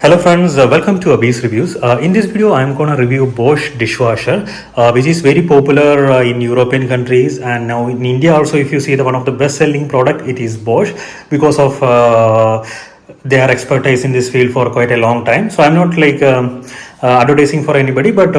Hello friends, welcome to Abhi's Reviews. In this video, I'm going to review Bosch dishwasher, which is very popular in European countries, and now in India also. If you see one of the best-selling product, it is Bosch because of their expertise in this field for quite a long time. So I'm not like advertising for anybody, but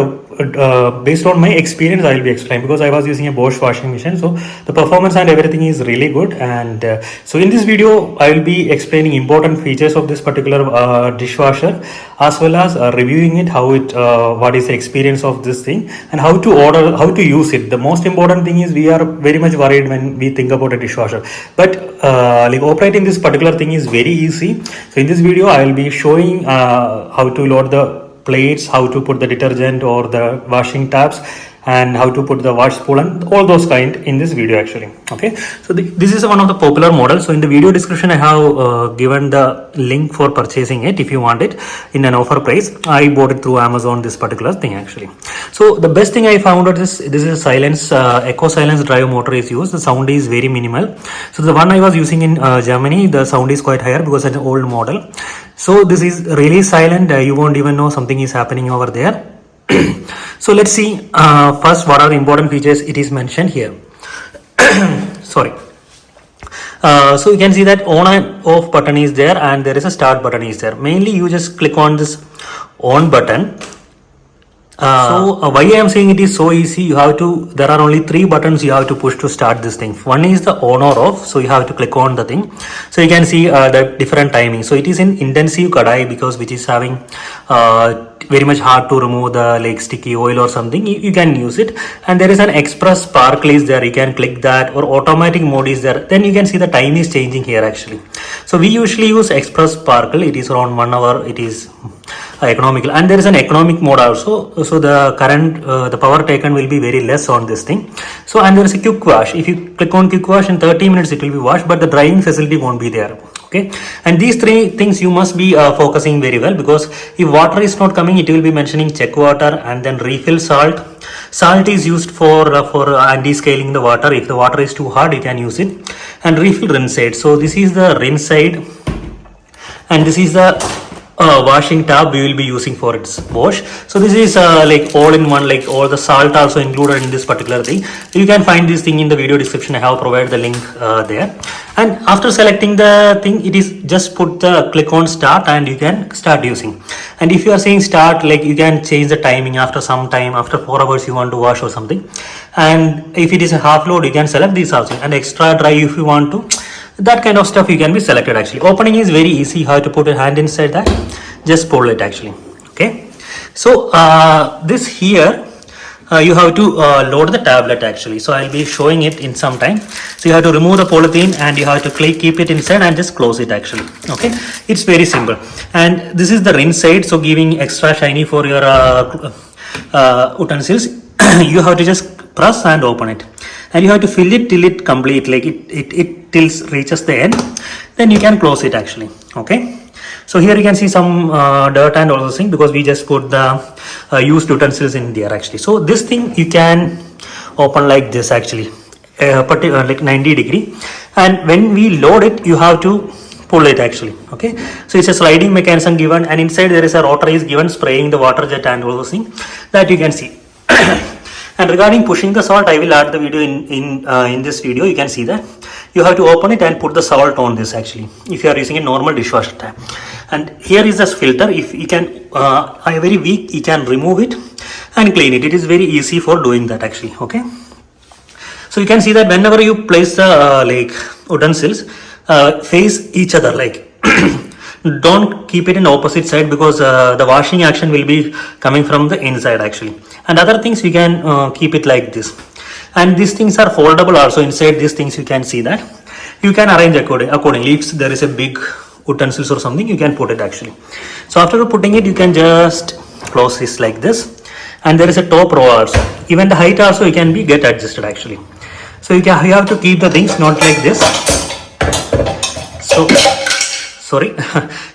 based on my experience, I'll be explaining because I was using a Bosch washing machine, so the performance and everything is really good. And so in this video, I will be explaining important features of this particular dishwasher, as well as reviewing it, how it, what is the experience of this thing, and how to order, how to use it. The most important thing is we are very much worried when we think about a dishwasher, but like operating this particular thing is very easy. So in this video, I will be showing how to load the plates, how to put the detergent or the washing tabs, and how to put the wash spool and all those kind in this video actually. Okay, so this is one of the popular models. So in the video description I have given the link for purchasing it if you want it in an offer price. I bought it through Amazon, this particular thing actually. So the best thing I found out is this is a silence echo silence drive motor is used. The sound is very minimal. So the one I was using in Germany, the sound is quite higher because it's an old model. So this is really silent, you won't even know something is happening over there. So let's see first what are the important features it is mentioned here. Sorry. So you can see that on and off button is there, and there is a start button is there. Mainly you just click on this on button. Why I am saying it is so easy, you have to, there are only 3 buttons you have to push to start this thing. One is the on or off, so you have to click on the thing. So you can see the different timing. So it is in intensive kadai, because which is having very much hard to remove the like sticky oil or something. You can use it. And there is an express sparkle is there, you can click that, or automatic mode is there. Then you can see the time is changing here actually. So we usually use express sparkle, it is around 1 hour, it is economical, and there is an economic mode also. So the current the power taken will be very less on this thing. So and there is a quick wash. If you click on quick wash, in 30 minutes it will be washed, but the drying facility won't be there. Okay, and these 3 things you must be focusing very well, because if water is not coming, it will be mentioning check water and then refill salt. Salt is used for anti-scaling the water. If the water is too hard, you can use it. And refill rinse side. So this is the rinse side, and this is the washing tab we will be using for its Bosch. So this is like all in one, like all the salt also included in this particular thing. You can find this thing in the video description. I have provided the link there. And after selecting the thing, it is just put the click on start and you can start using. And if you are saying start, like you can change the timing after some time, after 4 hours you want to wash or something. And if it is a half load, you can select this also, and extra dry if you want to. That kind of stuff you can be selected actually. Opening is very easy. How to put a hand inside that, just pull it actually. Okay, so this here you have to load the tablet actually. So I'll be showing it in some time. So you have to remove the polythene and you have to keep it inside and just close it actually. Okay, it's very simple. And this is the rinse side, so giving extra shiny for your utensils. You have to just press and open it, and you have to fill it till it complete, like it till reaches the end. Then you can close it actually. Okay, so here you can see some dirt and all those things, because we just put the used utensils in there actually. So this thing you can open like this actually, like 90 degree, and when we load it you have to pull it actually. Okay, so it's a sliding mechanism given, and inside there is a rotor is given spraying the water jet and all those things that you can see. And regarding pushing the salt, I will add the video in this video. You can see that you have to open it and put the salt on this actually, if you are using a normal dishwasher tab. And here is this filter. If you can very weak, you can remove it and clean it. It is very easy for doing that actually. Okay, so you can see that whenever you place the like utensils face each other, like don't keep it in opposite side, because the washing action will be coming from the inside actually. And other things we can keep it like this. And these things are foldable also. Inside these things you can see that you can arrange accordingly. If there is a big utensils or something, you can put it actually. So after putting it, you can just close this like this. And there is a top row also. Even the height also you can be get adjusted actually. So you have to keep the things not like this. So sorry,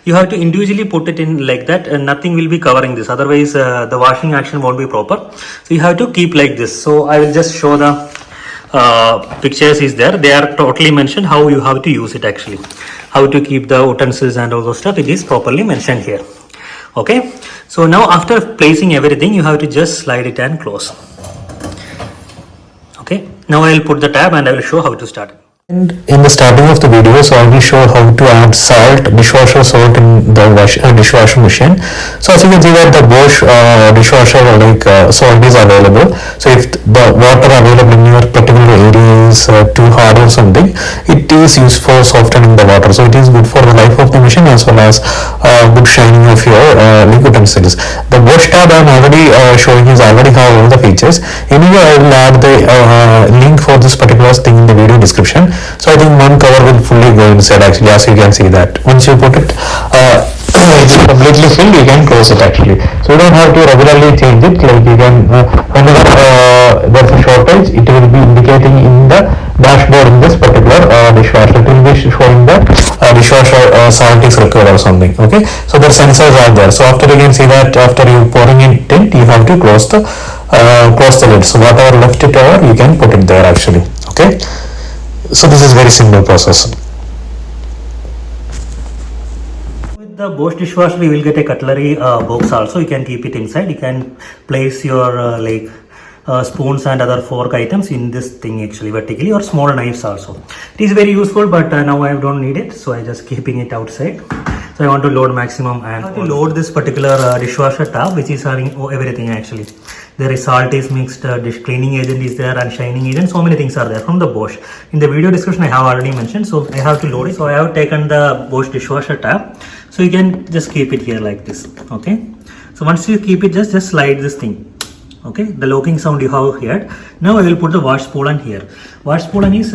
you have to individually put it in like that, and nothing will be covering this, otherwise the washing action won't be proper. So you have to keep like this. So I will just show the pictures is there. They are totally mentioned how you have to use it actually, how to keep the utensils and all those stuff. It is properly mentioned here. Okay, so now after placing everything, you have to just slide it and close. Okay, now I will put the tab and I will show how to start. And in the starting of the video, so I will show how to add salt, dishwasher salt in the dishwasher machine. So as you can see that the Bosch dishwasher salt is available. So if the water available in your particular area is too hard or something, it is used for softening the water. So it is good for the life of the machine as well as good shining of your liquid utensils. The Bosch tab I am already showing is already have all the features. Anyway, I will add the link for this particular thing in the video description. So I think one cover will fully go inside actually, as you can see that. Once you put it, it is completely filled, you can close it actually. So you don't have to regularly change it, like you can, whenever there's a shortage, it will be indicating in the dashboard in this particular dishwasher. It will be showing the dishwasher salt is required or something. Okay, so the sensors are there. So after you can see that after you pouring it in, you have to close the lid. So whatever left it over, you can put it there actually. Okay. So this is very simple process. With the Bosch dishwasher, you will get a cutlery box also. You can keep it inside. You can place your spoons and other fork items in this thing actually vertically, or small knives also. It is very useful, but now I don't need it, so I just keeping it outside. So I want to load maximum and to load this particular dishwasher tab, which is having everything actually. There is salt is mixed, dish cleaning agent is there, and shining agent. So many things are there from the Bosch. In the video description I have already mentioned, so I have to load it. So I have taken the Bosch dishwasher tab. So you can just keep it here like this. Okay. So once you keep it, just slide this thing. Okay, the locking sound you have here. Now I will put the wash spoolen here. Wash spoolen is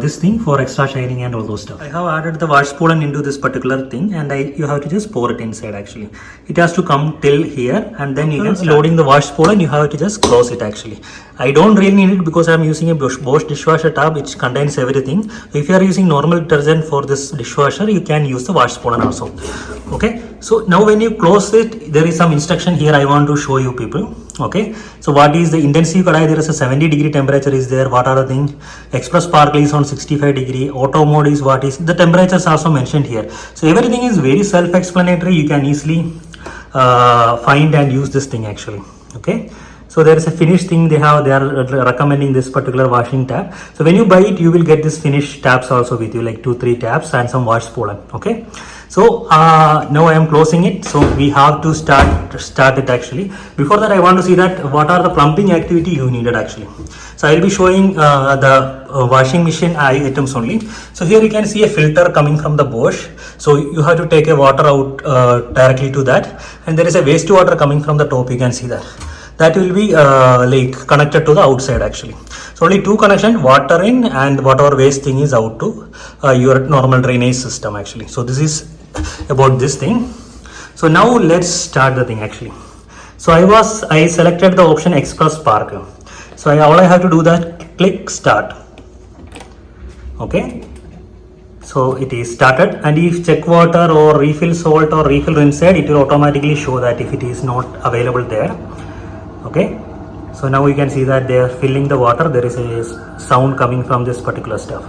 this thing for extra shining and all those stuff. I have added the wash spoolen into this particular thing, and you have to just pour it inside actually. It has to come till here, and then you can loading the wash spoolen, you have to just close it actually. I don't really need it because I am using a Bosch dishwasher tab which contains everything. If you are using normal detergent for this dishwasher, you can use the wash spoolen also. Okay, so now when you close it, there is some instruction here I want to show you people. Okay, so what is the intensive kadai? There is a 70-degree temperature is there. What are the things? Express sparkle is on 65-degree. Auto mode is what is the temperatures also mentioned here. So everything is very self-explanatory. You can easily find and use this thing actually. Okay. So there is a finished thing they are recommending this particular washing tab. So when you buy it, you will get this finished tabs also with you, like 2-3 tabs and some wash spoolen. Okay. So now I am closing it. So we have to start it actually. Before that, I want to see that what are the plumbing activity you needed actually. So I will be showing the washing machine items only. So here you can see a filter coming from the Bosch. So you have to take a water out directly to that, and there is a wastewater coming from the top. You can see that. That will be like connected to the outside actually. So only two connection, water in and whatever waste thing is out to your normal drainage system actually. So this is about this thing. So now let's start the thing actually. So I selected the option Express Spark. So all I have to do that, click start. Okay. So it is started, and if check water or refill salt or refill inside, it will automatically show that if it is not available there. Okay, so now you can see that they are filling the water. There is a sound coming from this particular stuff,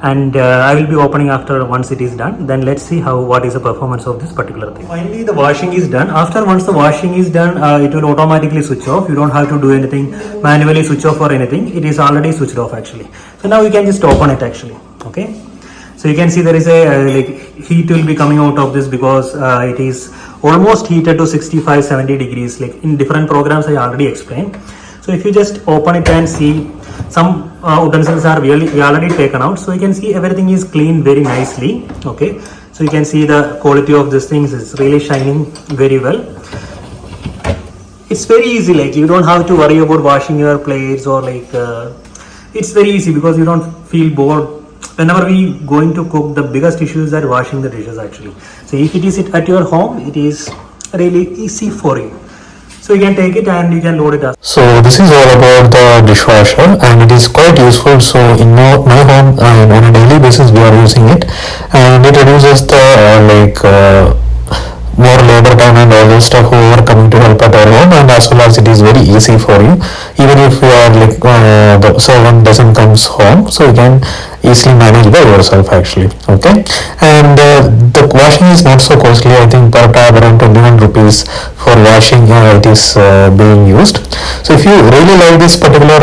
and I will be opening after once it is done. Then let's see what is the performance of this particular thing. Finally the washing is done. Once the washing is done, it will automatically switch off. You don't have to do anything manually, switch off or anything. It is already switched off actually. So now you can just open it actually. Okay, so you can see there is a heat will be coming out of this because it is almost heated to 65-70 degrees. Like in different programs I already explained. So if you just open it and see, some utensils are really already taken out. So you can see everything is clean very nicely. Okay, so you can see the quality of these things is really shining very well. It's very easy, like you don't have to worry about washing your plates or it's very easy because you don't feel bored. Whenever we going to cook, the biggest issue is that washing the dishes actually. So if it is at your home, it is really easy for you. So you can take it and you can load it up. So this is all about the dishwasher, and it is quite useful. So in my home, on a daily basis we are using it, and it reduces the more labor time and all those stuff who are coming to help at our home, and as well as it is very easy for you, even if you are the servant doesn't comes home, so you can easily manage by yourself actually. Okay, and the washing is not so costly. I think per tab around 21 rupees for washing it is being used. So if you really like this particular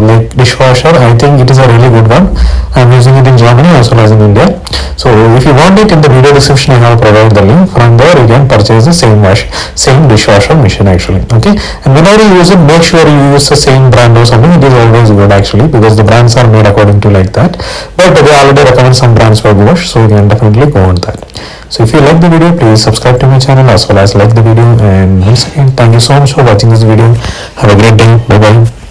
like dishwasher, I think it is a really good one. I'm using it in Germany as well as in India. So if you want it, in the video description I have provided the link. From there you can purchase the same dishwasher machine actually. Okay, and whenever you use it, make sure you use the same brand or something. It is always good actually, because the brands are made according to like that, but they already recommend some brands for Bosch, so you can definitely go on that. So if you like the video, please subscribe to my channel as well as like the video, and once again thank you so much for watching this video. Have a great day. Bye bye.